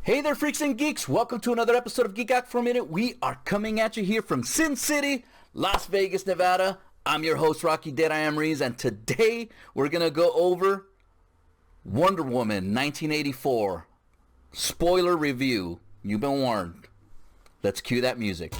Hey there, freaks and geeks. Welcome to another episode of Geek Out for a Minute. We are coming at you here from Sin City, Las Vegas, Nevada. I'm your host, Rocky Dead I Am Reeves, and today we're going to go over Wonder Woman 1984. Spoiler review. You've been warned. Let's cue that music.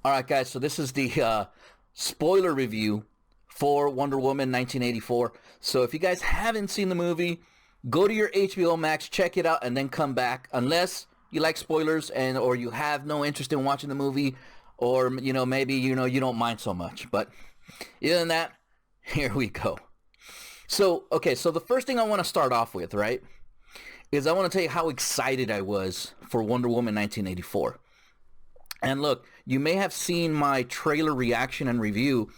Alright guys, so this is the spoiler review for Wonder Woman 1984. So if you guys haven't seen the movie, go to your HBO Max, check it out, and then come back. Unless you like spoilers or you have no interest in watching the movie, or maybe you don't mind so much. But other than that, here we go. So the first thing I want to start off with, right, is I want to tell you how excited I was for Wonder Woman 1984. And look, you may have seen my trailer reaction and review,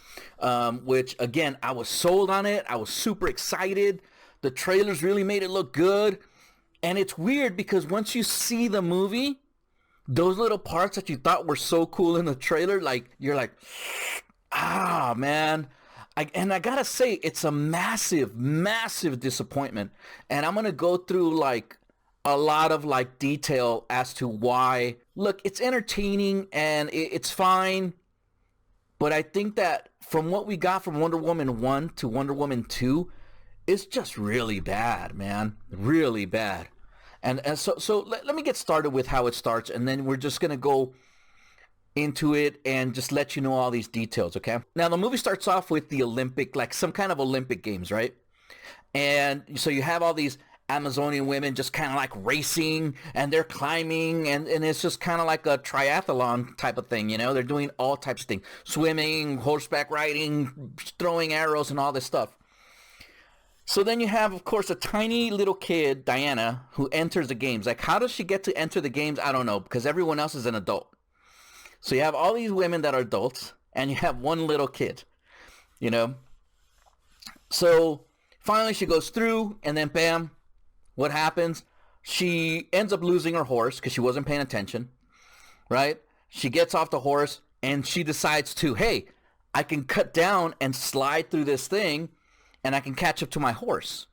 which, again, I was sold on it. I was super excited. The trailers really made it look good. And it's weird because once you see the movie, those little parts that you thought were so cool in the trailer, you're like, man. And I gotta say, it's a massive, massive disappointment. And I'm gonna go through, a lot of detail as to why. Look, it's entertaining and it's fine, but I think that from what we got from Wonder Woman 1 to Wonder Woman 2, it's just really bad, man. Really bad. And so let me get started with how it starts, and then we're just going to go into it and just let you know all these details, okay? Now, the movie starts off with the Olympic, some kind of Olympic Games, right? And so you have all these Amazonian women just kind of racing, and they're climbing, and it's just kind of like a triathlon type of thing, they're doing all types of things, swimming, horseback riding, throwing arrows, and all this stuff. So then you have, of course, a tiny little kid, Diana, who enters the games. How does she get to enter the games? I don't know, because everyone else is an adult. So you have all these women that are adults, and you have one little kid, So finally she goes through, and then bam, what happens? She ends up losing her horse because she wasn't paying attention, right? She gets off the horse and she decides to, hey, I can cut down and slide through this thing and I can catch up to my horse.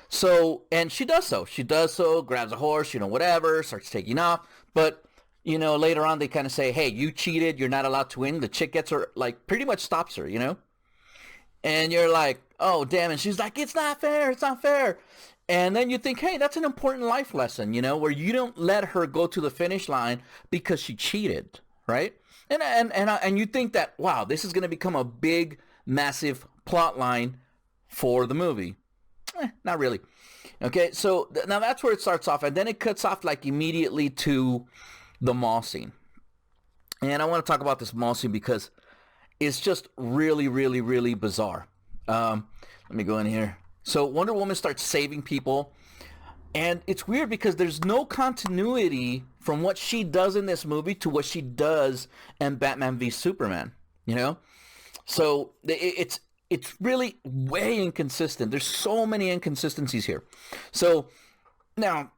So, and she does so. She does so, grabs a horse, whatever, starts taking off. But, later on they kind of say, hey, you cheated. You're not allowed to win. The chick gets her, pretty much stops her, And you're like, oh, damn. And she's like, it's not fair. It's not fair. And then you think, hey, that's an important life lesson, where you don't let her go to the finish line because she cheated, right? And you think that, wow, this is going to become a big, massive plot line for the movie. Not really. Okay, so now that's where it starts off, and then it cuts off immediately to the mall scene. And I want to talk about this mall scene because it's just really, really, really bizarre. Let me go in here. So Wonder Woman starts saving people, and it's weird because there's no continuity from what she does in this movie to what she does in Batman v Superman, So it's really way inconsistent. There's so many inconsistencies here. So now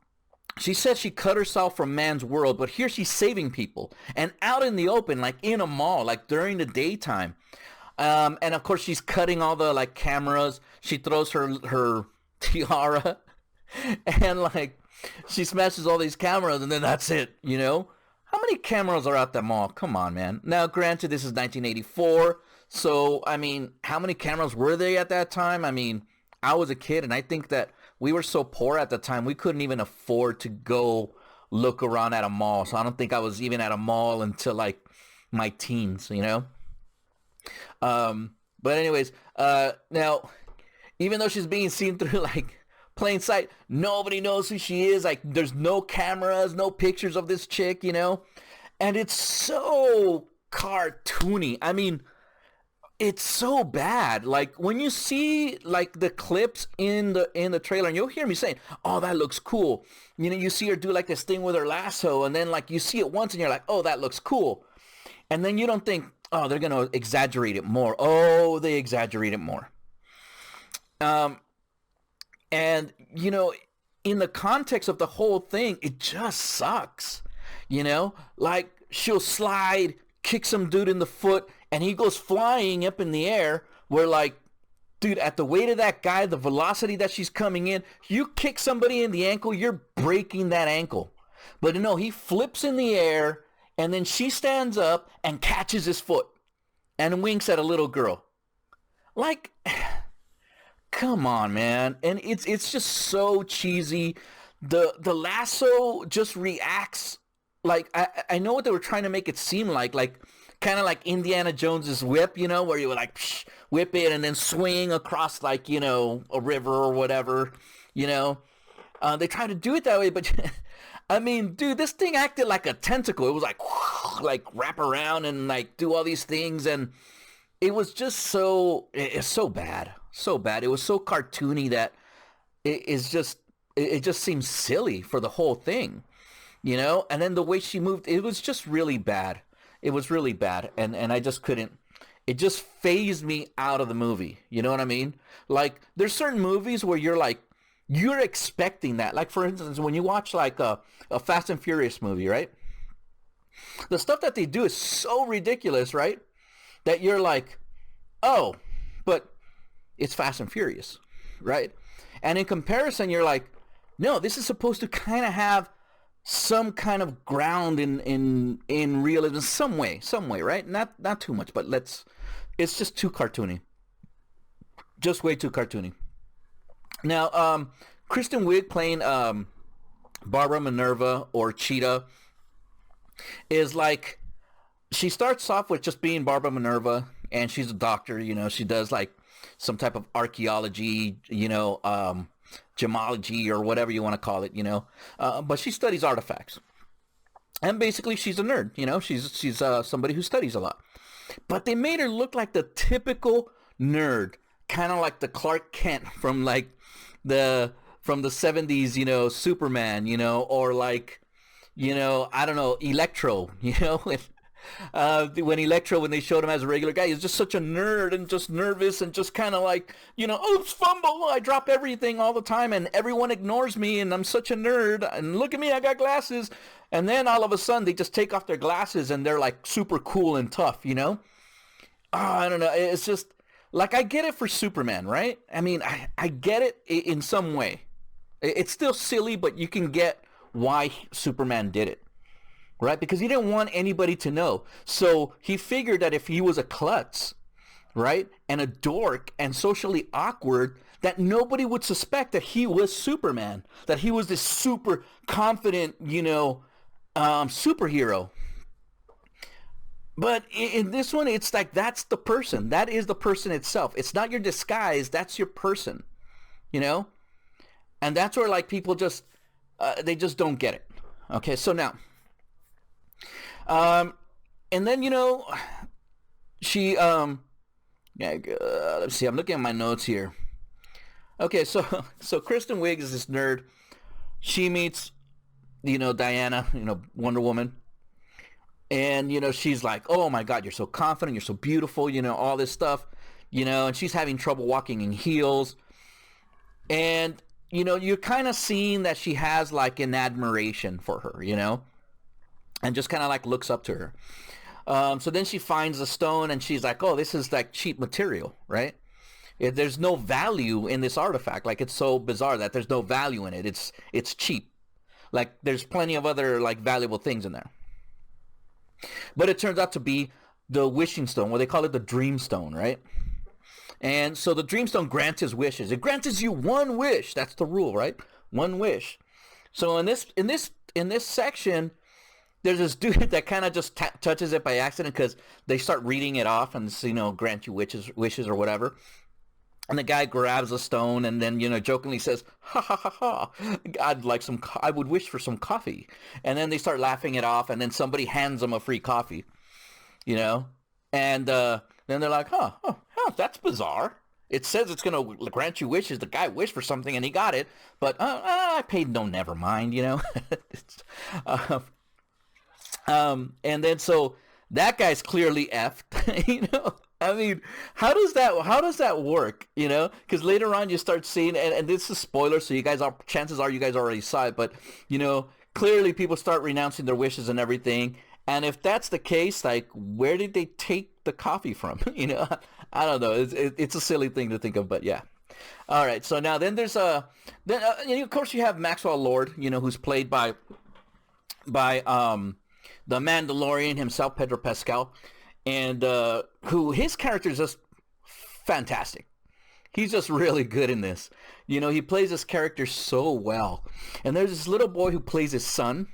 she says she cut herself from man's world, but here she's saving people and out in the open, in a mall, during the daytime. And of course she's cutting all the cameras. She throws her tiara and she smashes all these cameras, and then that's it, How many cameras are at the mall? Come on, man. Now, granted, this is 1984, so how many cameras were there at that time? I was a kid, and I think that we were so poor at the time we couldn't even afford to go look around at a mall. So I don't think I was even at a mall until my teens, But anyways, now, even though she's being seen through plain sight, nobody knows who she is. There's no cameras, no pictures of this chick, and it's so cartoony. It's so bad. When you see the clips in the trailer, and you'll hear me saying, oh, that looks cool. You see her do this thing with her lasso, and then you see it once and you're like, oh, that looks cool. And then you don't think, oh, they're going to exaggerate it more. Oh, they exaggerate it more. And, in the context of the whole thing, it just sucks. You know, like she'll slide, kick some dude in the foot, and he goes flying up in the air. Where like, dude, at the weight of that guy, the velocity that she's coming in, you kick somebody in the ankle, you're breaking that ankle. But no, he flips in the air, and then she stands up and catches his foot and winks at a little girl. Like, come on, man. And it's just so cheesy. The lasso just reacts like, I know what they were trying to make it seem like kind of like Indiana Jones's whip, you know, where you would like whip it and then swing across like, you know, a river or whatever, you know. They try to do it that way, but I mean, dude, this thing acted like a tentacle. It was like wrap around and like do all these things, and it was just it's so bad. So bad. It was so cartoony that it just seems silly for the whole thing, you know? And then the way she moved, it was just really bad. It was really bad. And I just couldn't, it just phased me out of the movie. You know what I mean? Like, there's certain movies where you're like, you're expecting that. Like, for instance, when you watch like a Fast and Furious movie, right? The stuff that they do is so ridiculous, right? That you're like, oh, but it's Fast and Furious, right? And in comparison, you're like, no, this is supposed to kind of have some kind of ground in realism, some way, right? Not too much, but it's just too cartoony. Just way too cartoony. Now, Kristen Wiig playing Barbara Minerva or Cheetah is like, she starts off with just being Barbara Minerva, and she's a doctor, you know, she does like some type of archaeology, you know, gemology or whatever you want to call it, you know, but she studies artifacts. And basically she's a nerd, you know, she's somebody who studies a lot. But they made her look like the typical nerd, kind of like the Clark Kent from like from the 70s, you know, Superman, you know, or like, you know, I don't know, Electro, you know, when Electro, when they showed him as a regular guy, he's just such a nerd and just nervous and just kind of like, you know, oops, fumble, I drop everything all the time and everyone ignores me and I'm such a nerd and look at me, I got glasses. And then all of a sudden they just take off their glasses and they're like super cool and tough, you know? Oh, I don't know. It's just like, I get it for Superman, right? I mean, I get it in some way. It's still silly, but you can get why Superman did it. Right? Because he didn't want anybody to know. So he figured that if he was a klutz, right, and a dork and socially awkward, that nobody would suspect that he was Superman, that he was this super confident, you know, superhero. But in this one, it's like, that's the person. That is the person itself. It's not your disguise. That's your person, you know? And that's where, like, people just, they just don't get it. Okay, so now, and then, you know, she, let's see, I'm looking at my notes here. Okay, so Kristen Wiig is this nerd. She meets, you know, Diana, you know, Wonder Woman. And, you know, she's like, oh my God, you're so confident, you're so beautiful, you know, all this stuff, you know, and she's having trouble walking in heels. And, you know, you're kind of seeing that she has like an admiration for her, you know, and just kind of like looks up to her. So then she finds the stone and she's like, oh, this is like cheap material, right? There's no value in this artifact. Like, it's so bizarre that there's no value in it. It's cheap. Like, there's plenty of other like valuable things in there. But it turns out to be the wishing stone, what they call it, the dream stone, right? And so the dream stone grants his wishes. It grants you one wish. That's the rule, right? One wish. So in this section, there's this dude that kind of just touches it by accident because they start reading it off and, you know, grant you wishes or whatever. And the guy grabs a stone and then, you know, jokingly says, ha, ha, ha, ha, I would wish for some coffee. And then they start laughing it off, and then somebody hands them a free coffee, you know? And then they're like, huh, that's bizarre. It says it's going to grant you wishes. The guy wished for something and he got it, but I paid no never mind, you know? And then so that guy's clearly effed, you know? I mean, how does that work? You know, because later on you start seeing, and this is spoiler, so chances are you guys already saw it, but you know, clearly people start renouncing their wishes and everything. And if that's the case, like, where did they take the coffee from? You know, I don't know. It's a silly thing to think of, but yeah. All right. So now then there's you know, of course you have Maxwell Lord, you know, who's played by the Mandalorian himself, Pedro Pascal, and who his character is just fantastic. He's just really good in this. You know, he plays this character so well. And there's this little boy who plays his son,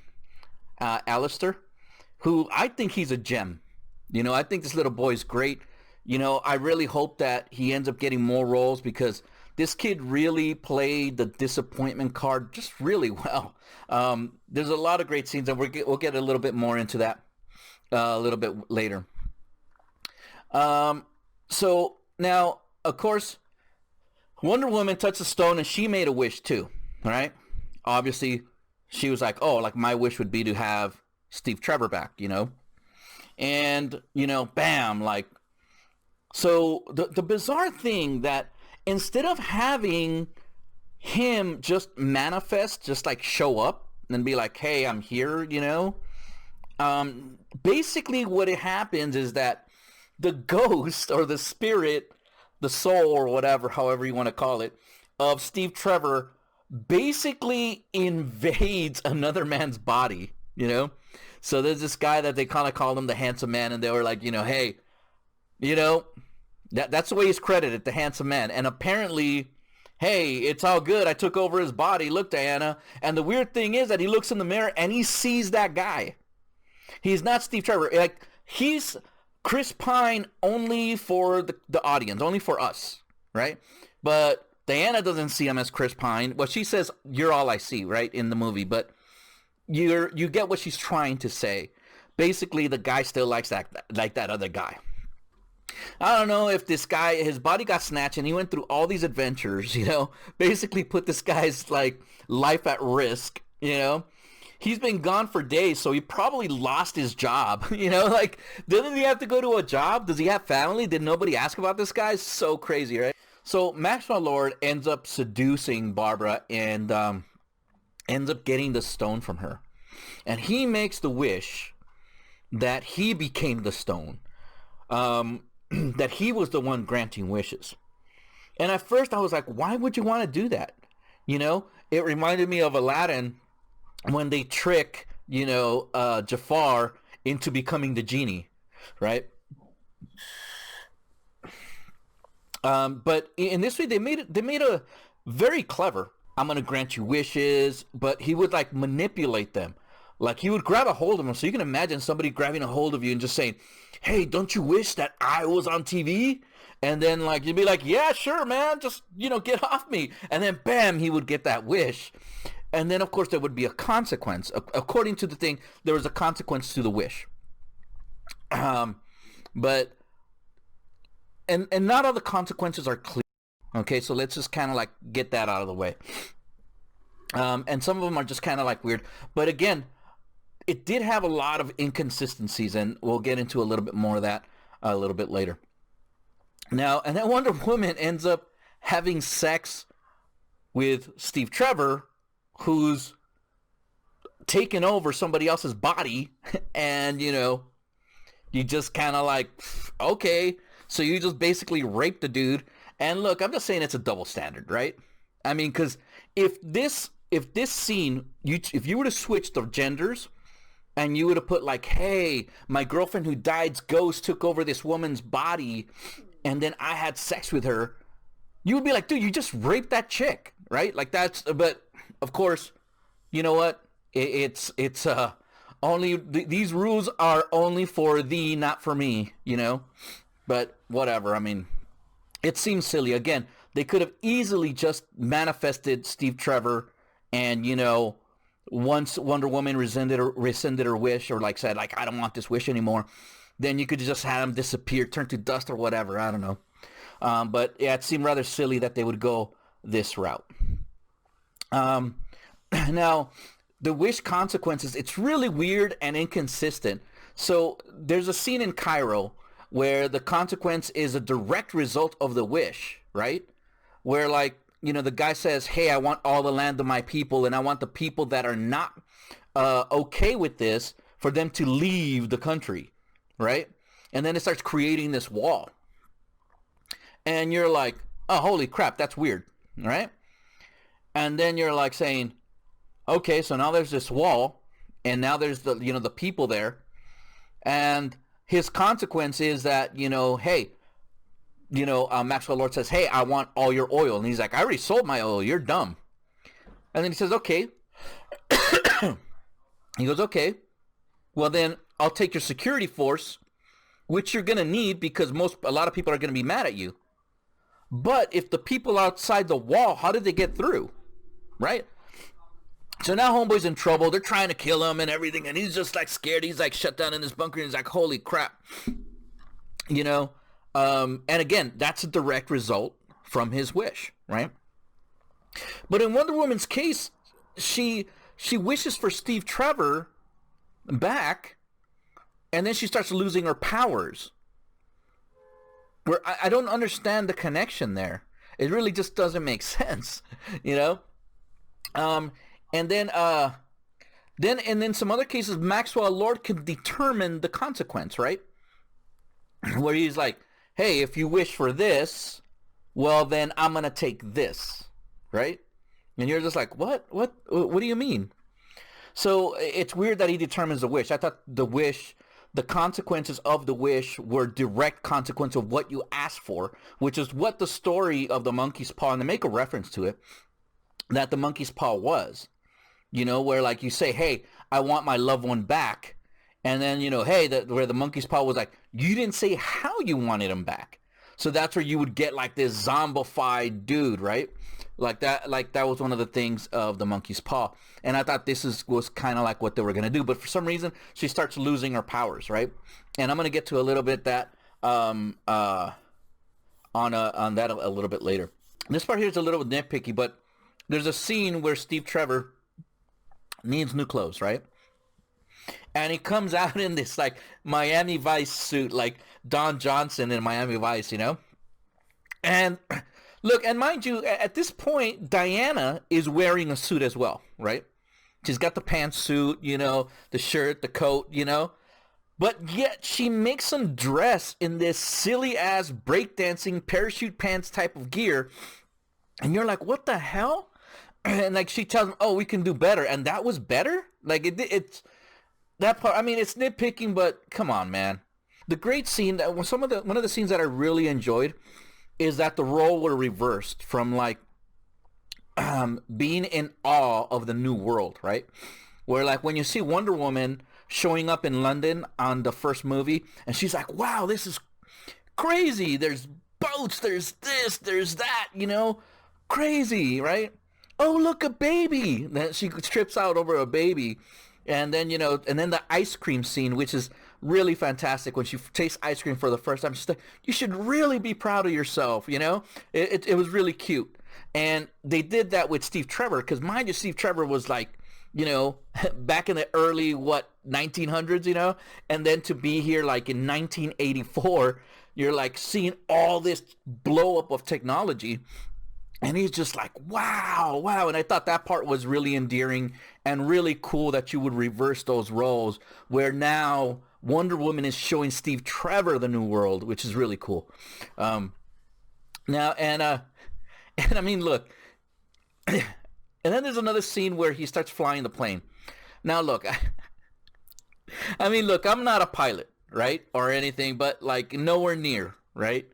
Alistair, who I think he's a gem. You know, I think this little boy is great. You know, I really hope that he ends up getting more roles because this kid really played the disappointment card just really well. There's a lot of great scenes, and we'll get a little bit more into that a little bit later. So now, of course, Wonder Woman touched the stone, and she made a wish too, right? Obviously, she was like, oh, like my wish would be to have Steve Trevor back, you know? And, you know, bam, like, so the bizarre thing that instead of having him just manifest, just like show up and be like, hey, I'm here, you know? Basically what it happens is that the ghost or the spirit, the soul or whatever, however you want to call it, of Steve Trevor basically invades another man's body, you know? So there's this guy that they kind of called him the handsome man, and they were like, you know, hey, you know, that's the way he's credited, the handsome man. And apparently, hey, it's all good. I took over his body. Look, Diana. And the weird thing is that he looks in the mirror and he sees that guy. He's not Steve Trevor. Like, he's Chris Pine only for the audience, only for us, right? But Diana doesn't see him as Chris Pine. Well, she says, you're all I see, right, in the movie. But you get what she's trying to say. Basically, the guy still likes that other guy. I don't know if this guy, his body got snatched and he went through all these adventures, you know, basically put this guy's like life at risk, you know. He's been gone for days, so he probably lost his job, you know, like, didn't he have to go to a job? Does he have family? Did nobody ask about this guy? It's so crazy, right? So Maxwell Lord ends up seducing Barbara and ends up getting the stone from her. And he makes the wish that he became the stone. That he was the one granting wishes. And at first I was like, why would you want to do that? You know, it reminded me of Aladdin when they trick, you know, Jafar into becoming the genie, right? But in this way, they made a very clever, I'm going to grant you wishes, but he would like manipulate them. Like, he would grab a hold of them. So you can imagine somebody grabbing a hold of you and just saying, hey, don't you wish that I was on TV? And then, like, you'd be like, yeah, sure, man. Just, you know, get off me. And then, bam, he would get that wish. And then, of course, there would be a consequence. According to the thing, there was a consequence to the wish. But, and not all the consequences are clear. Okay, so let's just kind of, like, get that out of the way. And some of them are just kind of, like, weird. But, again, it did have a lot of inconsistencies, and we'll get into a little bit more of that a little bit later. Now, and then Wonder Woman ends up having sex with Steve Trevor, who's taken over somebody else's body, and, you know, you just kind of like, okay, so you just basically raped the dude. And look, I'm just saying it's a double standard, right? I mean, because if this scene, if you were to switch the genders, and you would have put like, hey, my girlfriend who died's ghost took over this woman's body, and then I had sex with her, you would be like, dude, you just raped that chick, right? Like, that's, but of course, you know what? It's only, these rules are only for thee, not for me, you know? But whatever, I mean, it seems silly. Again, they could have easily just manifested Steve Trevor and, you know, once Wonder Woman rescinded her wish, or like said, like, I don't want this wish anymore, then you could just have him disappear, turn to dust or whatever. I don't know. But yeah, it seemed rather silly that they would go this route. Now, the wish consequences, it's really weird and inconsistent. So there's a scene in Cairo where the consequence is a direct result of the wish, right? Where, like, you know, the guy says, hey, I want all the land of my people, and I want the people that are not okay with this for them to leave the country, right? And then it starts creating this wall. And you're like, oh, holy crap, that's weird, right? And then you're like saying, okay, so now there's this wall, and now there's the, you know, the people there, and his consequence is that, you know, hey, you know, Maxwell Lord says, hey, I want all your oil. And he's like, I already sold my oil. You're dumb. And then he says, okay. He goes, okay, well then I'll take your security force, which you're going to need because a lot of people are going to be mad at you. But if the people outside the wall, how did they get through? Right? So now homeboy's in trouble. They're trying to kill him and everything. And he's just like scared. He's like shut down in his bunker. And he's like, holy crap. You know? And again, that's a direct result from his wish, right? But in Wonder Woman's case, she wishes for Steve Trevor back, and then she starts losing her powers. Where I don't understand the connection there. It really just doesn't make sense, you know? And then in some other cases, Maxwell Lord can determine the consequence, right? Where he's like, hey, if you wish for this, well, then I'm going to take this, right? And you're just like, what do you mean? So it's weird that he determines the wish. I thought the consequences of the wish were direct consequence of what you asked for, which is what the story of the monkey's paw, and they make a reference to it, that the monkey's paw was, you know, where like you say, hey, I want my loved one back. And then, you know, hey, where the monkey's paw was like, you didn't say how you wanted him back. So that's where you would get like this zombified dude, right? Like that was one of the things of the monkey's paw. And I thought was kind of like what they were going to do. But for some reason, she starts losing her powers, right? And I'm going to get to a little bit that on that a little bit later. This part here is a little nitpicky, but there's a scene where Steve Trevor needs new clothes, right? And he comes out in this like Miami Vice suit, like Don Johnson in Miami Vice, you know? And look, and mind you, at this point, Diana is wearing a suit as well, right? She's got the pantsuit, you know, the shirt, the coat, you know? But yet she makes him dress in this silly-ass breakdancing parachute pants type of gear. And you're like, what the hell? And like she tells him, oh, we can do better. And that was better? Like it's... That part, I mean, it's nitpicking, but come on, man. The great scene, one of the scenes that I really enjoyed is that the role were reversed from like being in awe of the new world, right? Where like when you see Wonder Woman showing up in London on the first movie, and she's like, wow, this is crazy. There's boats, there's this, there's that, you know, crazy, right? Oh, look, a baby. Then she trips out over a baby. And then, you know, and then the ice cream scene, which is really fantastic. When she tastes ice cream for the first time, she's like, you should really be proud of yourself, you know? It was really cute. And they did that with Steve Trevor, because mind you, Steve Trevor was like, you know, back in the early, 1900s, you know? And then to be here like in 1984, you're like seeing all this blow up of technology. And he's just like, wow. And I thought that part was really endearing and really cool that you would reverse those roles, where now Wonder Woman is showing Steve Trevor the new world, which is really cool. Now, and I mean, look, and then there's another scene where he starts flying the plane. Now, look, I mean, look, I'm not a pilot, right, or anything, but like nowhere near, right?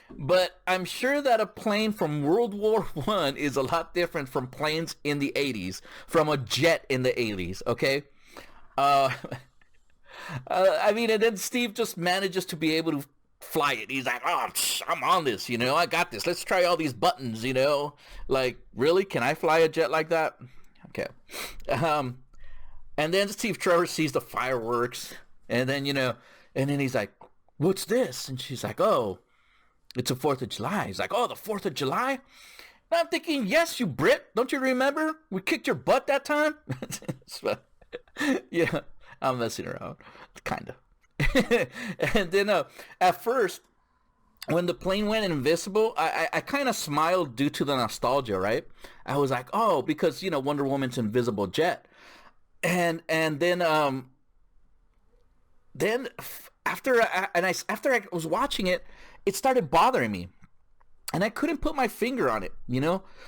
But I'm sure that a plane from World War I is a lot different from planes in the 80s, from a jet in the 80s, okay? I mean, and then Steve just manages to be able to fly it. He's like, oh, I'm on this, you know, I got this. Let's try all these buttons, you know? Like, really? Can I fly a jet like that? Okay. And then Steve Trevor sees the fireworks, and then, you know, and then he's like, what's this? And she's like, oh, it's the 4th of July. He's like, oh, the 4th of July? And I'm thinking, yes, you Brit. Don't you remember? We kicked your butt that time? So, yeah, I'm messing around. Kind of. And then at first, when the plane went invisible, I kind of smiled due to the nostalgia, right? I was like, oh, because, Wonder Woman's invisible jet. And then after I was watching it, it started bothering me. And I couldn't put my finger on it,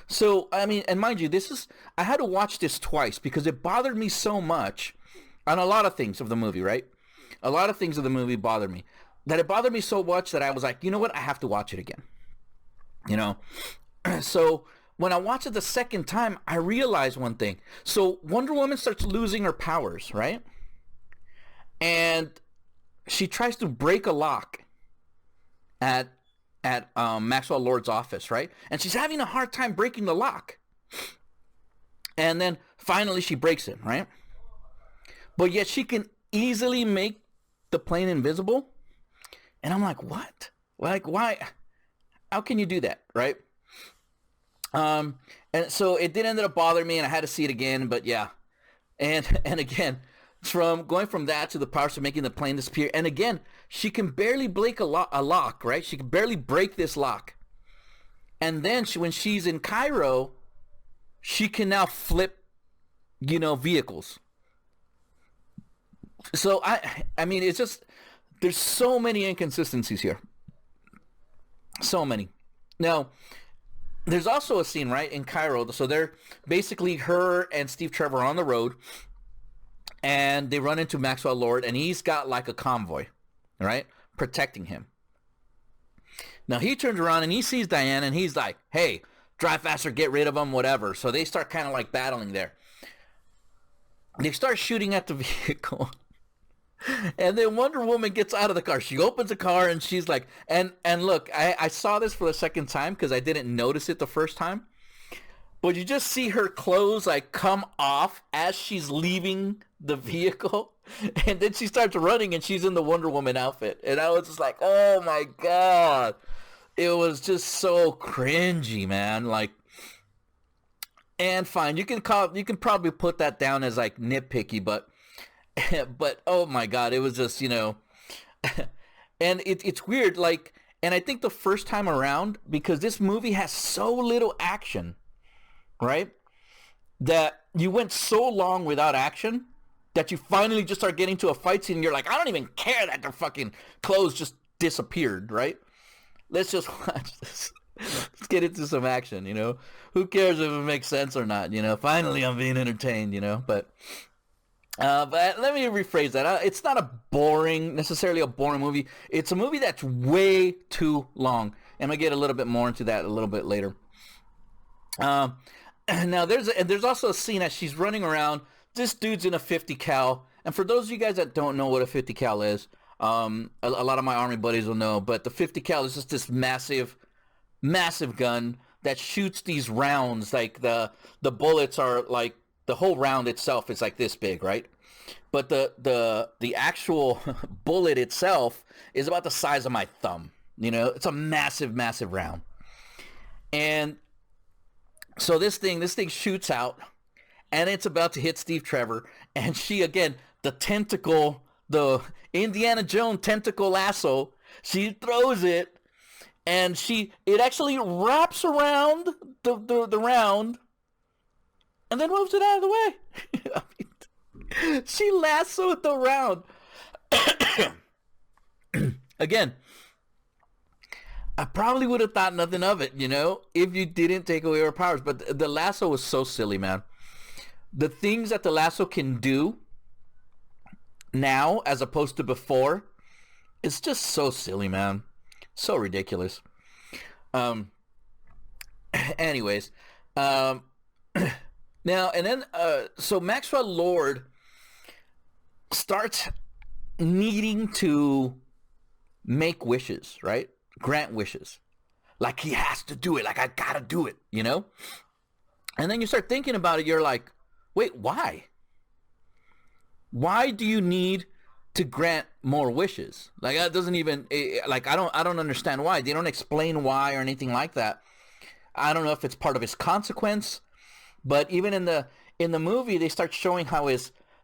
So, I mean, and mind you, I had to watch this twice because it bothered me so much on a lot of things of the movie, right? A lot of things of the movie bothered me. That it bothered me so much that I was like, you know what? I have to watch it again. So when I watched it the second time, I realized one thing. So Wonder Woman starts losing her powers, right? And she tries to break a lock at Maxwell Lord's office, right? And she's having a hard time breaking the lock. And then finally she breaks it, right? But yet she can easily make the plane invisible. And I'm like, what? Like, why? How can you do that, right? And so it did end up bothering me, and I had to see it again. But yeah, and again, going from that to the powers of making the plane disappear, and again, she can barely break a lock, right? She can barely break this lock. And then when she's in Cairo, she can now flip, vehicles. So I mean, it's just. There's so many inconsistencies here. So many. Now, there's also a scene, right, in Cairo. So they're basically her and Steve Trevor on the road, and they run into Maxwell Lord, and he's got like a convoy, right, protecting him. Now, he turns around, and he sees Diana, and he's like, hey, drive faster, get rid of them, whatever. So they start kind of like battling there. They start shooting at the vehicle. And then Wonder Woman gets out of the car. She opens the car and she's like, and look, I saw this for the second time because I didn't notice it the first time. But you just see her clothes like come off as she's leaving the vehicle. And then she starts running and she's in the Wonder Woman outfit. And I was just like, oh my God. It was just so cringy, man. Like, and fine, you can probably put that down as like nitpicky, but oh my God, it was just, and it's weird, like, and I think the first time around, because this movie has so little action, right, that you went so long without action that you finally just start getting to a fight scene and you're like, I don't even care that their fucking clothes just disappeared, right? Let's just watch this. Let's get into some action, Who cares if it makes sense or not, Finally I'm being entertained, But let me rephrase that. It's not necessarily a boring movie. It's a movie that's way too long. And I'll get a little bit more into that a little bit later. Now, there's also a scene as she's running around. This dude's in a 50 cal. And for those of you guys that don't know what a 50 cal is, a lot of my Army buddies will know. But the 50 cal is just this massive gun that shoots these rounds. Like the bullets are like, the whole round itself is like this big, right? But the actual bullet itself is about the size of my thumb. It's a massive, massive round. And so this thing shoots out, and it's about to hit Steve Trevor. And she, again, the Indiana Jones tentacle lasso, she throws it, and it actually wraps around the round, and then moves it out of the way. I mean, she lassoed the round. Again, I probably would have thought nothing of it, if you didn't take away her powers. But the lasso was so silly, man. The things that the lasso can do now as opposed to before, it's just so silly, man. So ridiculous. Anyways, now, and then, so Maxwell Lord starts needing to make wishes, right? Grant wishes. Like he has to do it. Like I gotta do it, And then you start thinking about it. You're like, wait, why? Why do you need to grant more wishes? Like that doesn't even, like I don't understand why. They don't explain why or anything like that. I don't know if it's part of his consequence. But even in the movie, they start showing how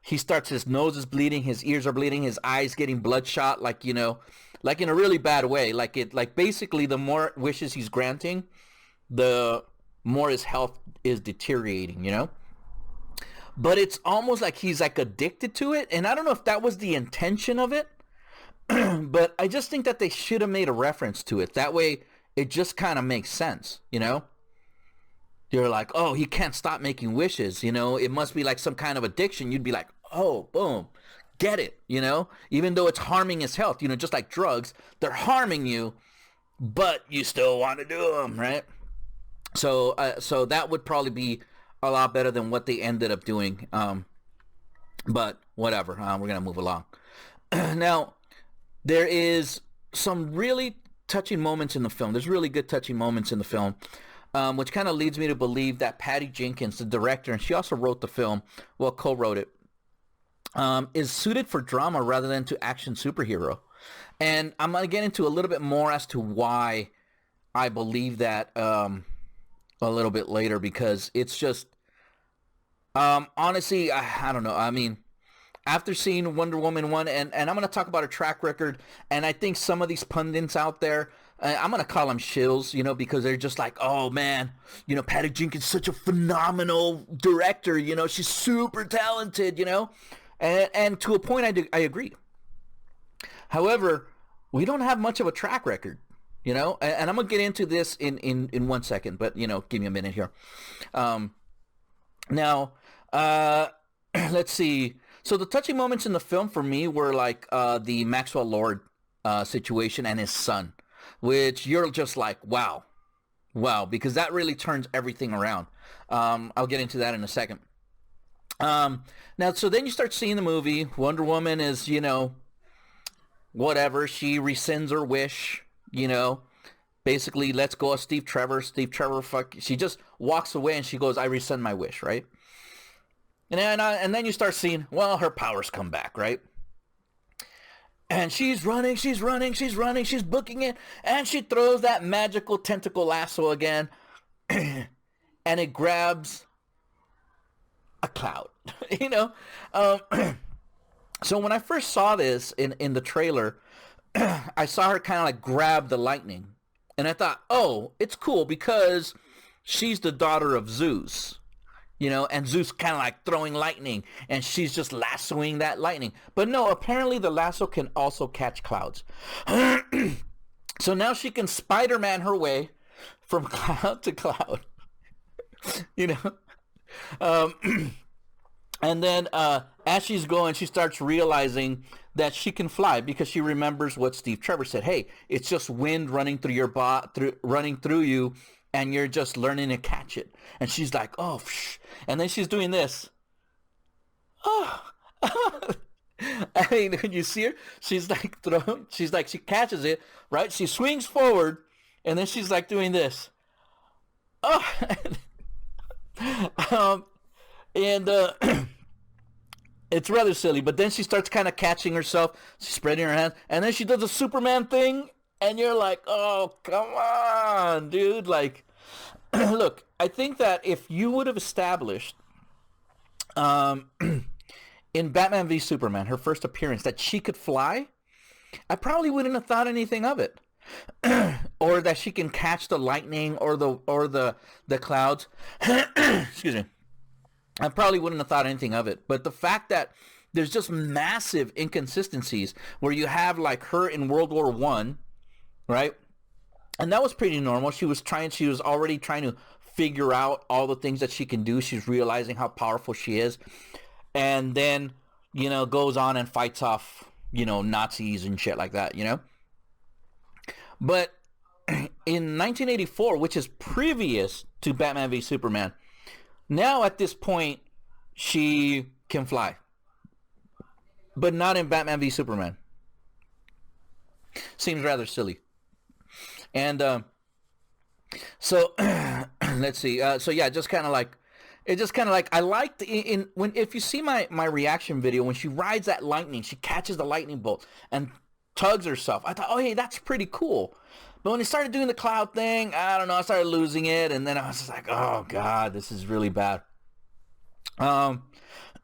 he starts, his nose is bleeding, his ears are bleeding, his eyes getting bloodshot, like, you know, like in a really bad way. Like basically the more wishes he's granting, the more his health is deteriorating, you know? But it's almost like he's like addicted to it. And I don't know if that was the intention of it, but I just think that they should have made a reference to it. That way it just kind of makes sense, you know? You're like, oh, he can't stop making wishes, you know? It must be like some kind of addiction. You'd be like, oh, boom, get it, you know? Even though it's harming his health, you know, just like drugs, they're harming you, but you still want to do them, right? So that would probably be a lot better than what they ended up doing. But whatever, we're going to move along. Now, there is some really touching moments in the film. There's really good touching moments in the film, which kind of leads me to believe that Patty Jenkins, the director, and she also wrote the film, well, co-wrote it, is suited for drama rather than to action superhero. And I'm going to get into a little bit more as to why I believe that a little bit later, because it's just, honestly, I don't know. I mean, after seeing Wonder Woman 1, and I'm going to talk about her track record, and I think some of these pundits out there, I'm going to call them shills, you know, because they're just like, oh, man, you know, Patty Jenkins is such a phenomenal director, you know, she's super talented, you know, and to a point I agree. However, we don't have much of a track record, you know, and I'm going to get into this in 1 second, but, you know, give me a minute here. Now, let's see. So the touching moments in the film for me were like the Maxwell Lord situation and his son, which you're just like, wow, because that really turns everything around. I'll get into that in a second. Now, so then you start seeing the movie. Wonder Woman is, you know, whatever. She rescinds her wish, you know, basically lets go of Steve Trevor. She just walks away and she goes, I rescind my wish, right? And then you start seeing, well, her powers come back, right? And she's running, she's booking it, and she throws that magical tentacle lasso again, and it grabs a cloud, you know? So when I first saw this in the trailer, I saw her kind of like grab the lightning, and I thought, oh, it's cool because she's the daughter of Zeus. You know, and Zeus kind of like throwing lightning, and she's just lassoing that lightning. But no, apparently the lasso can also catch clouds. So now she can Spider-Man her way from cloud to cloud. You know? And then as she's going, she starts realizing that she can fly because she remembers what Steve Trevor said. Hey, it's just wind running through your running through you, and you're just learning to catch it. And she's like, oh, and then she's doing this. Oh. I mean, when you see her, she's like she catches it, right? She swings forward, and then she's like doing this. Oh. It's rather silly, but then she starts kind of catching herself. She's spreading her hands, and then she does a Superman thing, and you're like, oh, come on, dude. Like, look, I think that if you would have established in Batman v Superman, her first appearance, that she could fly, I probably wouldn't have thought anything of it. Or that she can catch the lightning or the clouds. Excuse me. I probably wouldn't have thought anything of it. But the fact that there's just massive inconsistencies where you have like her in World War I, right? And that was pretty normal. She was already trying to figure out all the things that she can do. She's realizing how powerful she is. And then, you know, goes on and fights off, you know, Nazis and shit like that, you know? But in 1984, which is previous to Batman v Superman, now at this point, she can fly. But not in Batman v Superman. Seems rather silly. And so let's see. So yeah, just kind of like I liked if you see my reaction video when she rides that lightning, she catches the lightning bolt and tugs herself. I thought, oh hey, that's pretty cool. But when they started doing the cloud thing, I don't know, I started losing it, and then I was just like, oh god, this is really bad.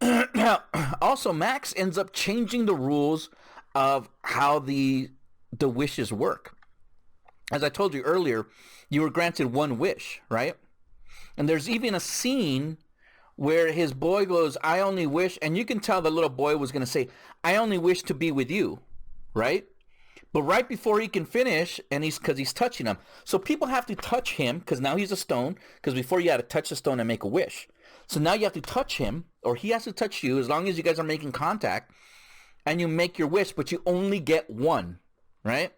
Now, also, Max ends up changing the rules of how the wishes work. As I told you earlier, you were granted one wish, right? And there's even a scene where his boy goes, I only wish, and you can tell the little boy was going to say, I only wish to be with you, right? But right before he can finish, and because he's touching him. So people have to touch him, because now he's a stone, because before you had to touch the stone and make a wish. So now you have to touch him, or he has to touch you, as long as you guys are making contact, and you make your wish, but you only get one, right?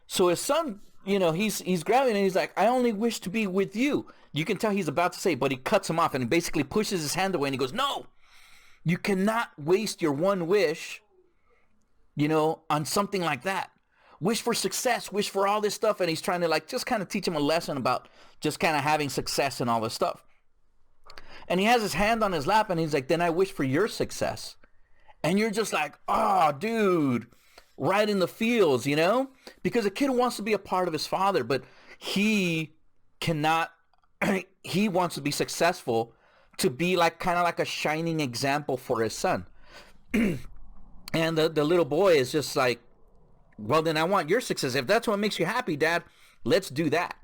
So his son, he's grabbing and he's like, I only wish to be with you. You can tell he's about to say, but he cuts him off and he basically pushes his hand away and he goes, no, you cannot waste your one wish, on something like that. Wish for success, wish for all this stuff. And he's trying to just kind of teach him a lesson about just kind of having success and all this stuff. And he has his hand on his lap and he's like, then I wish for your success. And you're just like, oh, dude, right in the feels, because a kid wants to be a part of his father, but he cannot, he wants to be successful to be kind of like a shining example for his son. And the little boy is just like, well, then I want your success. If that's what makes you happy, Dad, let's do that.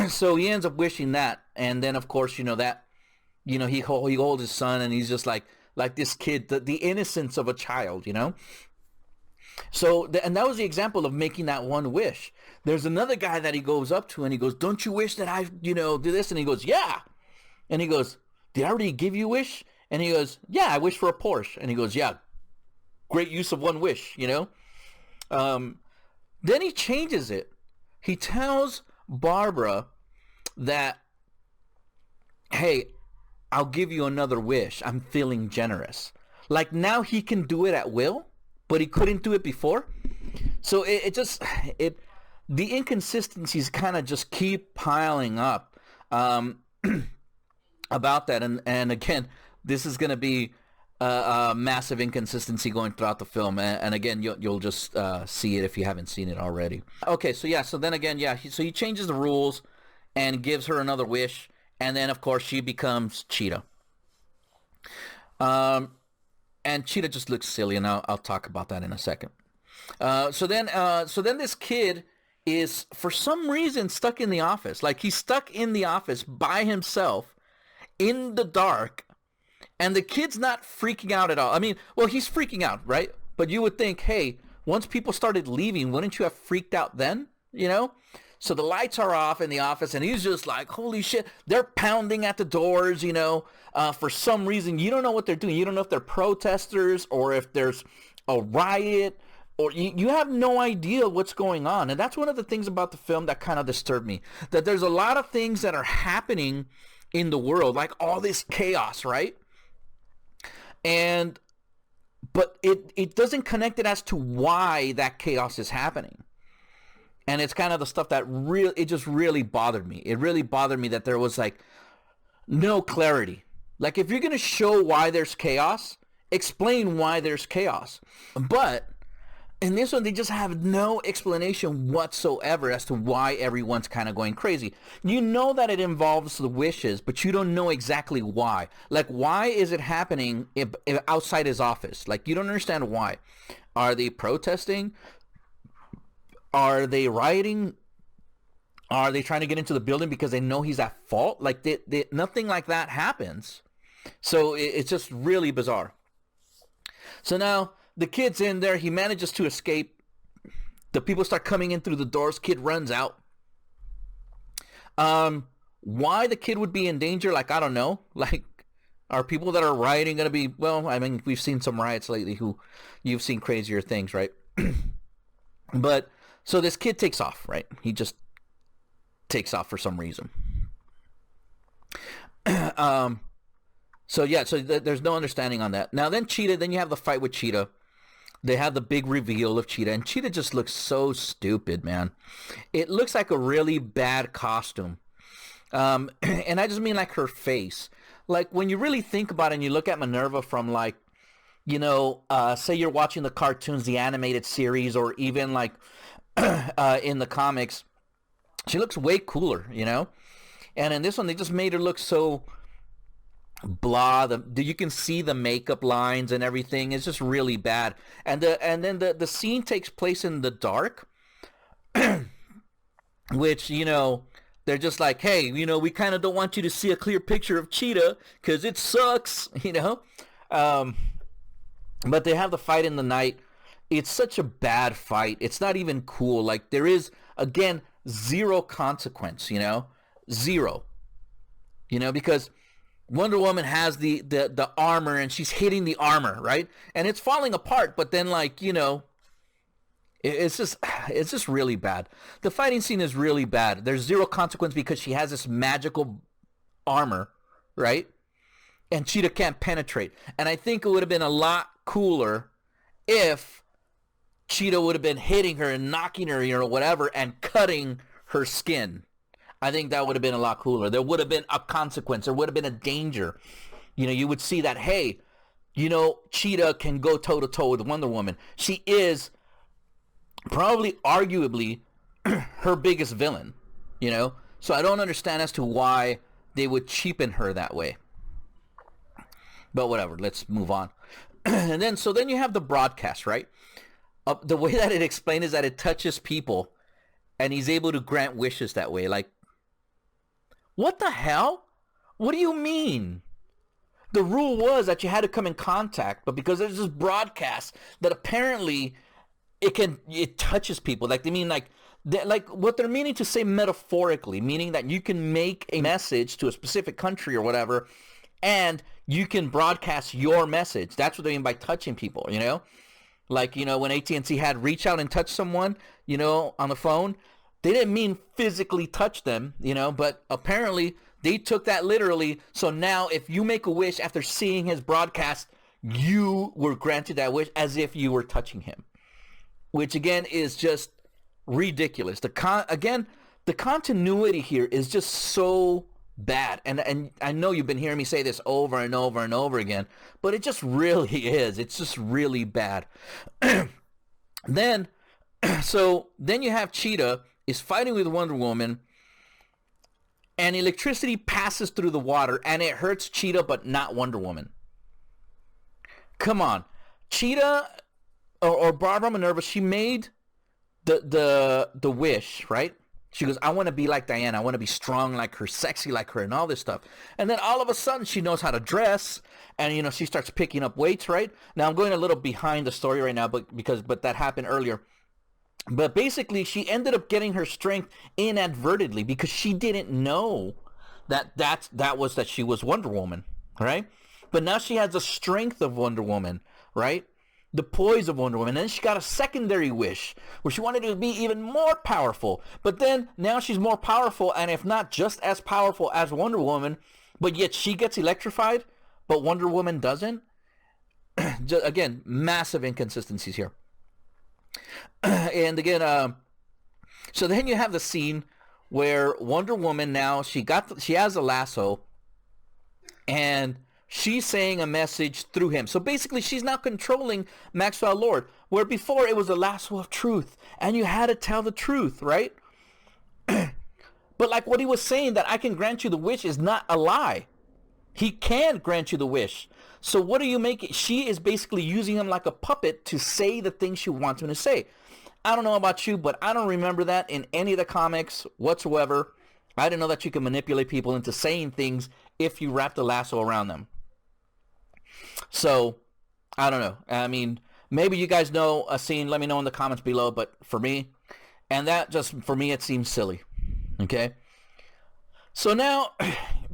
So he ends up wishing that. And then, of course, he holds his son and he's just like this kid, the innocence of a child, So, and that was the example of making that one wish. There's another guy that he goes up to and he goes, don't you wish that I, do this? And he goes, yeah. And he goes, did I already give you a wish? And he goes, yeah, I wish for a Porsche. And he goes, yeah, great use of one wish, Then he changes it. He tells Barbara that, hey, I'll give you another wish. I'm feeling generous. Now he can do it at will, but he couldn't do it before. So the inconsistencies kind of just keep piling up about that. And again, this is going to be a massive inconsistency going throughout the film. And again, you'll just see it if you haven't seen it already. Okay, so then again, he changes the rules and gives her another wish. And then, of course, she becomes Cheetah. And Cheetah just looks silly, and I'll talk about that in a second. So then this kid is, for some reason, stuck in the office. He's stuck in the office by himself in the dark, and the kid's not freaking out at all. I mean, well, he's freaking out, right? But you would think, hey, once people started leaving, wouldn't you have freaked out then, So the lights are off in the office, and he's just like, holy shit. They're pounding at the doors, for some reason. You don't know what they're doing. You don't know if they're protesters or if there's a riot, or you have no idea what's going on. And that's one of the things about the film that kind of disturbed me, that there's a lot of things that are happening in the world, like all this chaos, right? But it doesn't connect it as to why that chaos is happening. And it's kind of the stuff that it just really bothered me. It really bothered me that there was no clarity. If you're going to show why there's chaos, explain why there's chaos. But in this one, they just have no explanation whatsoever as to why everyone's kind of going crazy. You know that it involves the wishes, but you don't know exactly why. Why is it happening if outside his office? You don't understand why. Are they protesting? Are they rioting? Are they trying to get into the building because they know he's at fault? Nothing like that happens. So it's just really bizarre. So now the kid's in there. He manages to escape. The people start coming in through the doors. Kid runs out. Why the kid would be in danger, I don't know. Are people that are rioting going to be, well, I mean, we've seen some riots lately you've seen crazier things, right? But so this kid takes off, right? He just takes off for some reason. So there's no understanding on that. Now then you have the fight with Cheetah. They have the big reveal of Cheetah, and Cheetah just looks so stupid, man. It looks like a really bad costume. And I just mean her face. When you really think about it and you look at Minerva from say you're watching the cartoons, the animated series, or even in the comics, she looks way cooler, And in this one, they just made her look so blah. You can see the makeup lines and everything. It's just really bad. And then the scene takes place in the dark, which, you know, they're just like, hey, you know, we kind of don't want you to see a clear picture of Cheetah because it sucks, you know. But they have the fight in the night. It's such a bad fight. It's not even cool. Like, there is, again, zero consequence, you know, zero, you know, because Wonder Woman has the armor and she's hitting the armor, right? And it's falling apart, but then, like, you know, it's just really bad. The fighting scene is really bad. There's zero consequence because she has this magical armor, right? And Cheetah can't penetrate. And I think it would have been a lot cooler if Cheetah would have been hitting her and knocking her, you know, whatever, and cutting her skin. I think that would have been a lot cooler. There would have been a consequence. There would have been a danger. You know, you would see that, hey, you know, Cheetah can go toe-to-toe with Wonder Woman. She is probably, arguably, her biggest villain, you know? So I don't understand as to why they would cheapen her that way. But whatever, let's move on. And then, so then you have the broadcast, right? The way that it explained is that it touches people, and he's able to grant wishes that way. Like, what the hell? What do you mean? The rule was that you had to come in contact, but because there's this broadcast that apparently it touches people. Like, they mean like what they're meaning to say metaphorically, meaning that you can make a message to a specific country or whatever, and you can broadcast your message. That's what they mean by touching people, you know? Like, you know, when AT&T had reach out and touch someone, you know, on the phone, they didn't mean physically touch them, you know, but apparently they took that literally. So now if you make a wish after seeing his broadcast, you were granted that wish as if you were touching him, which again is just ridiculous. The continuity here is just so bad. And I know you've been hearing me say this over and over and over again, but it just really is. It's just really bad. Then you have Cheetah is fighting with Wonder Woman, and electricity passes through the water, and it hurts Cheetah, but not Wonder Woman. Come on. Cheetah or Barbara Minerva, she made the wish, right? She goes, I want to be like Diana. I want to be strong like her, sexy like her, and all this stuff. And then all of a sudden, she knows how to dress, and, you know, she starts picking up weights, right? Now, I'm going a little behind the story right now, but that happened earlier. But basically, she ended up getting her strength inadvertently because she didn't know that she was Wonder Woman, right? But now she has the strength of Wonder Woman, right? The poise of Wonder Woman. And then she got a secondary wish where she wanted to be even more powerful. But then now she's more powerful, and if not just as powerful as Wonder Woman, but yet she gets electrified, but Wonder Woman doesn't. Again, massive inconsistencies here. And again, so then you have the scene where Wonder Woman now, she has a lasso, and she's saying a message through him. So basically, she's now controlling Maxwell Lord, where before it was a lasso of truth, and you had to tell the truth, right? But like what he was saying, that I can grant you the wish, is not a lie. He can grant you the wish. So what do you make it? She is basically using him like a puppet to say the things she wants him to say. I don't know about you, but I don't remember that in any of the comics whatsoever. I didn't know that you can manipulate people into saying things if you wrap the lasso around them. So, I don't know. I mean, maybe you guys know a scene. Let me know in the comments below. But for me, for me, it seems silly. Okay? So now,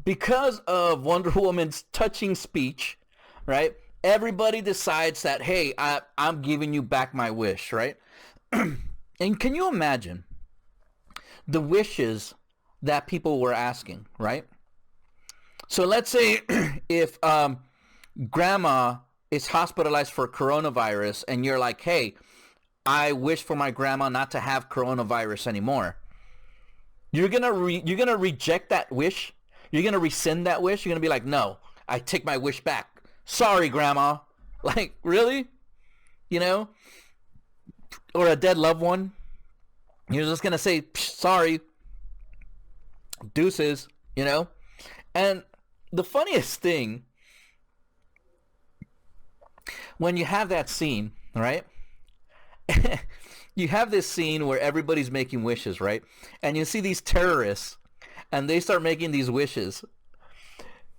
because of Wonder Woman's touching speech, right, everybody decides that, hey, I'm giving you back my wish, right? And can you imagine the wishes that people were asking, right? So let's say if grandma is hospitalized for coronavirus, and you're like, hey, I wish for my grandma not to have coronavirus anymore. You're gonna reject that wish? You're gonna rescind that wish? You're gonna be like, no, I take my wish back. Sorry, grandma. Like, really? You know? Or a dead loved one. You're just gonna say, sorry, deuces, you know? And the funniest thing, when you have that scene, right? You have this scene where everybody's making wishes, right? And you see these terrorists, and they start making these wishes.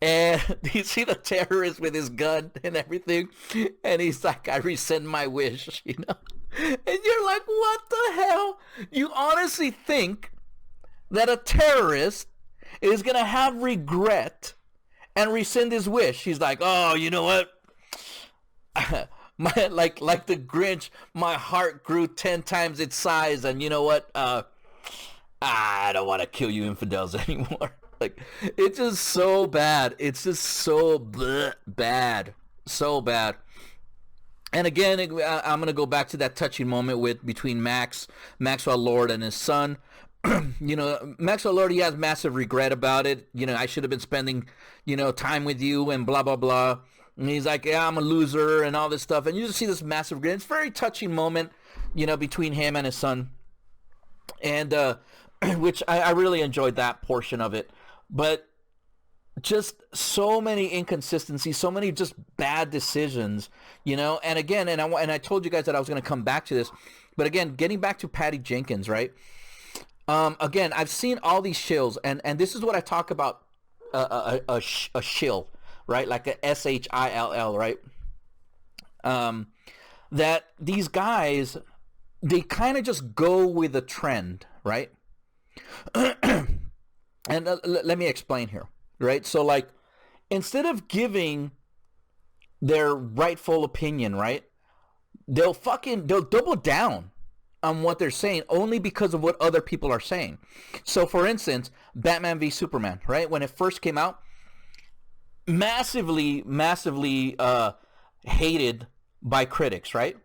And you see the terrorist with his gun and everything, and he's like, I rescind my wish, you know? And you're like, what the hell? You honestly think that a terrorist is going to have regret and rescind his wish? He's like, oh, you know what? like the Grinch, my heart grew 10 times its size, and you know what? I don't want to kill you infidels anymore. Like, it's just so bad. It's just so bad. So bad. And again, I'm going to go back to that touching moment between Maxwell Lord and his son. You know, Maxwell Lord, he has massive regret about it. You know, I should have been spending, you know, time with you and blah, blah, blah. And he's like, yeah, I'm a loser and all this stuff. And you just see this massive regret. It's a very touching moment, you know, between him and his son. And, which I really enjoyed that portion of it. But just so many inconsistencies, so many just bad decisions, you know. And again, and I told you guys that I was going to come back to this, but again, getting back to Patty Jenkins, right? Again, I've seen all these shills, and this is what I talk about, a shill, right? Like a SHILL, right? That these guys, they kind of just go with the trend, right? And let me explain here, right? So, like, instead of giving their rightful opinion, right, they'll double down on what they're saying only because of what other people are saying. So, for instance, Batman v Superman, right? When it first came out, massively hated by critics, right?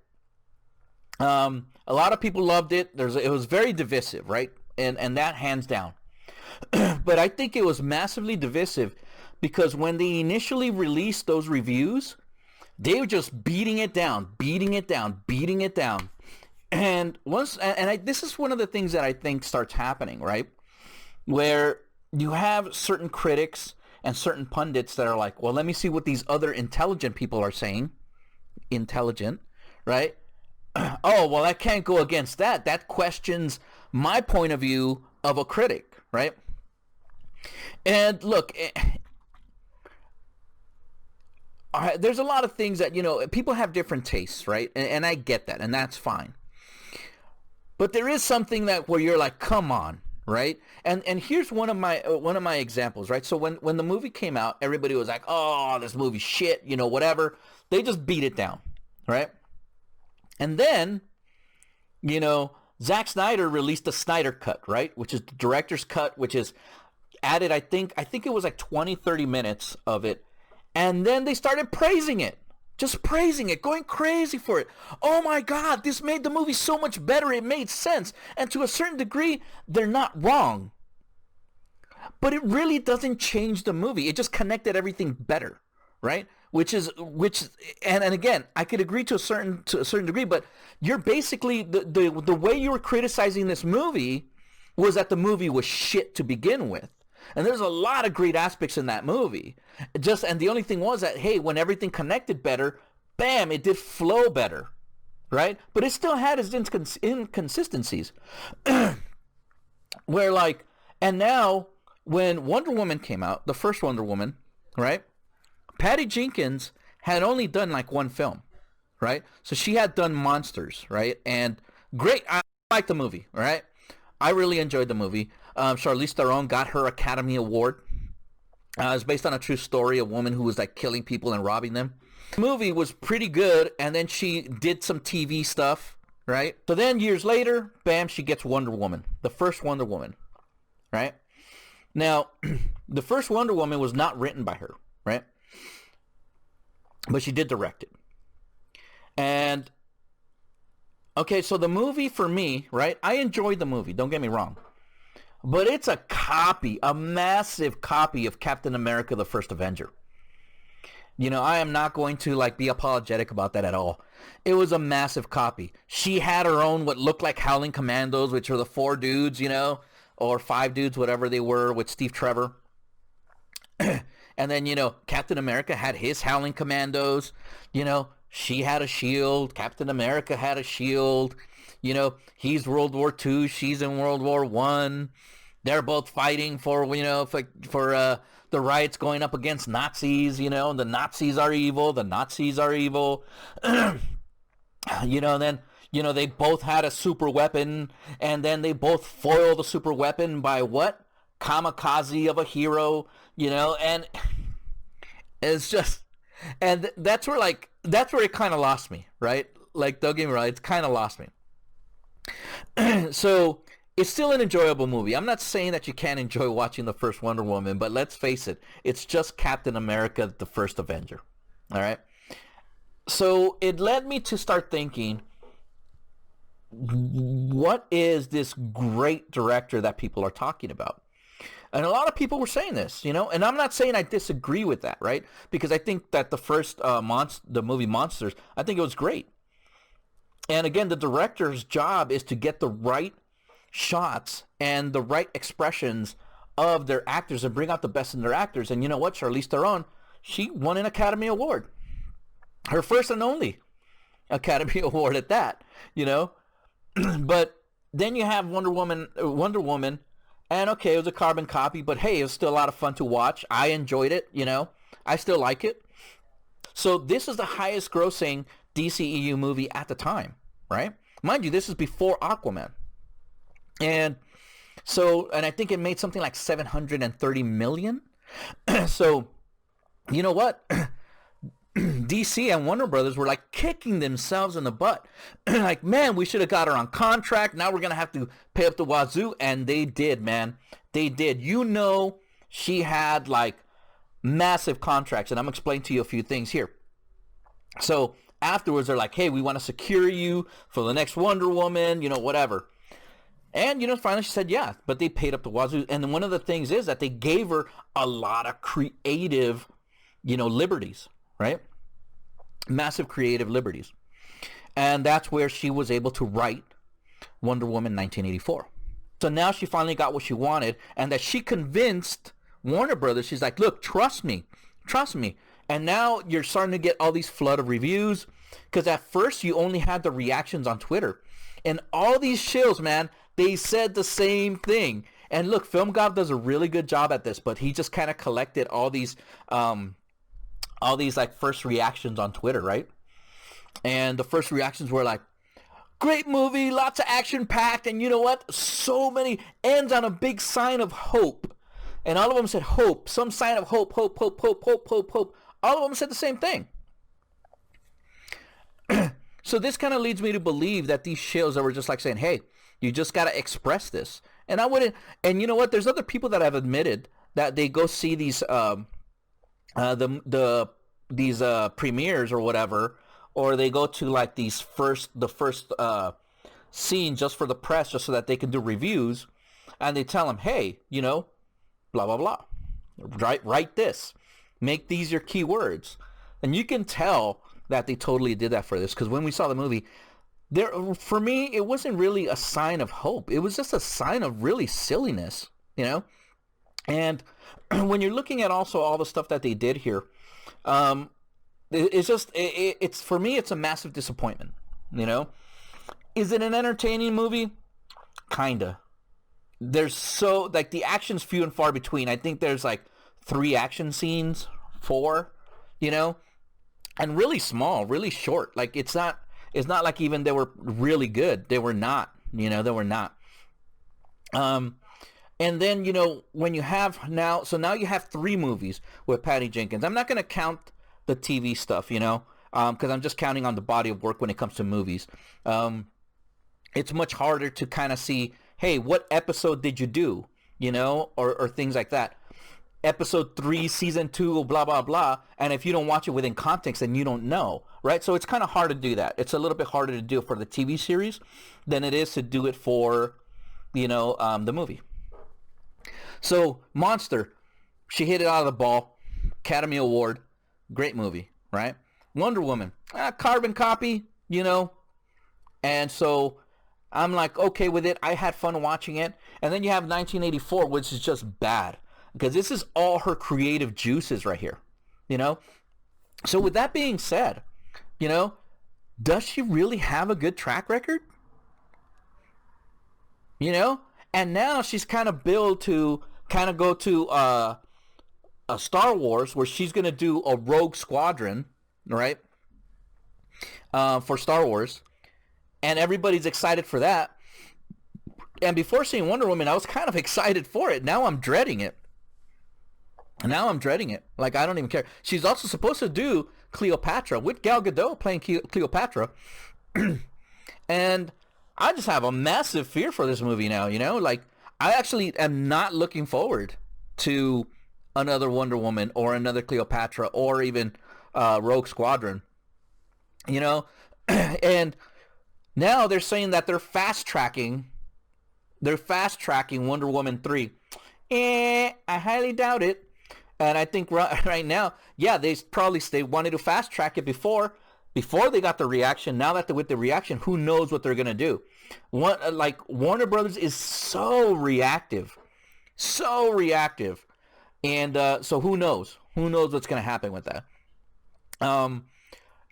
A lot of people loved it. It was very divisive, right? And that hands down. But I think it was massively divisive because when they initially released those reviews, they were just beating it down. And this is one of the things that I think starts happening, right? Where you have certain critics and certain pundits that are like, well, let me see what these other intelligent people are saying. Intelligent, right? Oh, well, I can't go against that. That questions my point of view of a critic, right? And look, there's a lot of things that, you know, people have different tastes, right? And I get that, and that's fine. But there is something that where you're like, come on, right? And here's one of my examples, right? So when the movie came out, everybody was like, oh, this movie's shit, you know, whatever. They just beat it down, right? And then, you know, Zack Snyder released the Snyder Cut, right? Which is the director's cut, which is added, I think it was like 20, 30 minutes of it. And then they started praising it. Just praising it, going crazy for it. Oh my God, this made the movie so much better. It made sense. And to a certain degree, they're not wrong. But it really doesn't change the movie. It just connected everything better, right? And again, I could agree to a certain degree, but you're basically the way you were criticizing this movie was that the movie was shit to begin with. And there's a lot of great aspects in that movie. And the only thing was that, hey, when everything connected better, bam, it did flow better, right? But it still had its inconsistencies. Where like, and now when Wonder Woman came out, the first Wonder Woman, right? Patty Jenkins had only done like one film, right? So she had done Monsters, right? And great, I liked the movie, right? I really enjoyed the movie. Charlize Theron got her Academy Award. It's based on a true story, a woman who was like killing people and robbing them. The movie was pretty good, and then she did some TV stuff, right? So then years later, bam, she gets Wonder Woman, the first Wonder Woman, right? Now, the first Wonder Woman was not written by her, right? But she did direct it. And, okay, so the movie for me, right, I enjoyed the movie, don't get me wrong. But it's a massive copy of Captain America, the First Avenger. You know, I am not going to, like, be apologetic about that at all. It was a massive copy. She had her own, what looked like Howling Commandos, which are the 4 dudes, you know, or 5 dudes, whatever they were, with Steve Trevor. And And then, Captain America had his Howling Commandos. She had a shield. Captain America had a shield. He's World War II. She's in World War I. They're both fighting for the Wrights going up against Nazis, and the Nazis are evil. The Nazis are evil. Then, they both had a super weapon, and then they both foil the super weapon by what? Kamikaze of a hero, and it's just, and that's where it kind of lost me, right? Like, don't get me wrong, it's kind of lost me. So, it's still an enjoyable movie. I'm not saying that you can't enjoy watching the first Wonder Woman, but let's face it, it's just Captain America, the first Avenger. All right? So it led me to start thinking, what is this great director that people are talking about? And a lot of people were saying this, and I'm not saying I disagree with that, right? Because I think that the first the movie Monsters, I think it was great. And again, the director's job is to get the right shots and the right expressions of their actors and bring out the best in their actors. And you know what? Charlize Theron, she won an Academy Award. Her first and only Academy Award at that, But then you have Wonder Woman, and okay, it was a carbon copy, but hey, it was still a lot of fun to watch. I enjoyed it, I still like it. So this is the highest grossing DCEU movie at the time, right? Mind you, this is before Aquaman. And I think it made something like $730 million. So, you know what? DC and Warner Brothers were like kicking themselves in the butt. Like, man, we should have got her on contract. Now we're going to have to pay up the wazoo. And they did, man. They did. She had like massive contracts. And I'm going to explain to you a few things here. So afterwards, they're like, hey, we want to secure you for the next Wonder Woman, whatever. And, finally she said, yeah, but they paid up the wazoo. And then one of the things is that they gave her a lot of creative, liberties, right? Massive creative liberties. And that's where she was able to write Wonder Woman 1984. So now she finally got what she wanted, and that she convinced Warner Brothers. She's like, look, trust me. And now you're starting to get all these flood of reviews, because at first you only had the reactions on Twitter. And all these shills, man, they said the same thing. And look, Film God does a really good job at this, but he just kind of collected all these like first reactions on Twitter, right? And the first reactions were like, great movie, lots of action packed, and you know what? So many, ends on a big sign of hope. And all of them said hope, some sign of hope. All of them said the same thing. So this kind of leads me to believe that these shills that were just like saying, hey, you just got to express this. And I wouldn't, and you know what? There's other people that have admitted that they go see these these premieres or whatever, or they go to like the first scene just for the press, just so that they can do reviews, and they tell them, hey, blah blah blah, write this, make these your keywords, and you can tell that they totally did that for this, because when we saw the movie, for me, it wasn't really a sign of hope. It was just a sign of really silliness, And when you're looking at also all the stuff that they did here, it's just, it's for me, it's a massive disappointment, Is it an entertaining movie? Kinda. There's like the action's few and far between. I think there's like 3 action scenes, 4, and really small, really short. Like it's not like even they were really good. They were not, they were not. And then, when you have now you have 3 movies with Patty Jenkins. I'm not going to count the TV stuff, because I'm just counting on the body of work when it comes to movies. It's much harder to kind of see, hey, what episode did you do, or things like that. Episode 3, season 2, blah, blah, blah. And if you don't watch it within context, then you don't know, right? So it's kind of hard to do that. It's a little bit harder to do it for the TV series than it is to do it for, the movie. So Monster, she hit it out of the ball. Academy Award, great movie, right? Wonder Woman, carbon copy, And so I'm like, okay with it. I had fun watching it. And then you have 1984, which is just bad. because this is all her creative juices right here, you know? So with that being said, you know, does she really have a good track record? You know? And now she's kind of billed to kind of go to a Star Wars, where she's going to do a Rogue Squadron, right? For Star Wars. And everybody's excited for that. And before seeing Wonder Woman, I was kind of excited for it. Now I'm dreading it. Like, I don't even care. She's also supposed to do Cleopatra with Gal Gadot playing Cleopatra. And I just have a massive fear for this movie now, you know? Like, I actually am not looking forward to another Wonder Woman or another Cleopatra or even Rogue Squadron, you know? And now they're saying that they're fast-tracking Wonder Woman 3. I highly doubt it. And I think right now, yeah, they wanted to fast track it before they got the reaction. Now that they're with the reaction, who knows what they're gonna do? Like Warner Brothers is so reactive, and so who knows? Who knows what's gonna happen with that?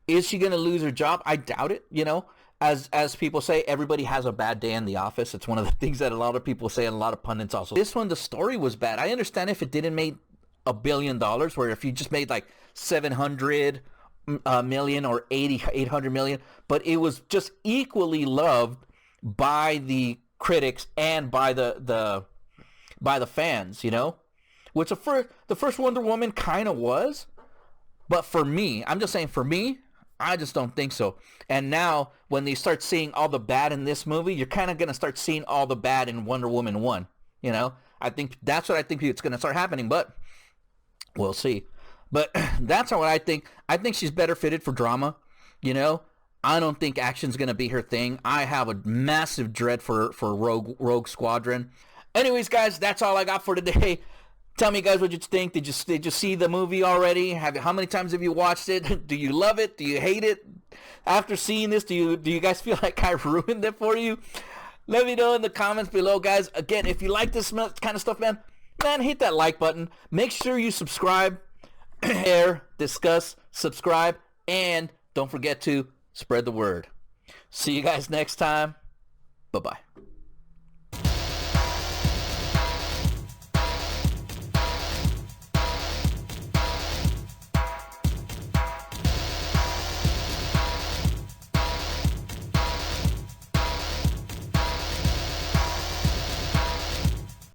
Is she gonna lose her job? I doubt it. You know, as people say, everybody has a bad day in the office. It's one of the things that a lot of people say, and a lot of pundits also. This one, the story was bad. I understand if it didn't make $1 billion, where if you just made like 700 million or 800 million, but it was just equally loved by the critics and by the fans, you know, which the first Wonder Woman kind of was, but for me, I'm just saying, for me, I just don't think so. And now when they start seeing all the bad in this movie, you're kind of going to start seeing all the bad in Wonder Woman 1, you know. I think that's what I think it's going to start happening, but we'll see. But that's what I think. I think she's better fitted for drama, you know. I don't think action's going to be her thing. I have a massive dread for Rogue Squadron. Anyways, guys, that's all I got for today. Tell me, guys, what you think. Did you see the movie already? How many times have you watched it? Do you love it? Do you hate it? After seeing this, do you guys feel like I ruined it for you? Let me know in the comments below, guys. Again, if you like this kind of stuff, man, hit that like button. Make sure you subscribe, share, discuss, subscribe, and don't forget to spread the word. See you guys next time. Bye-bye.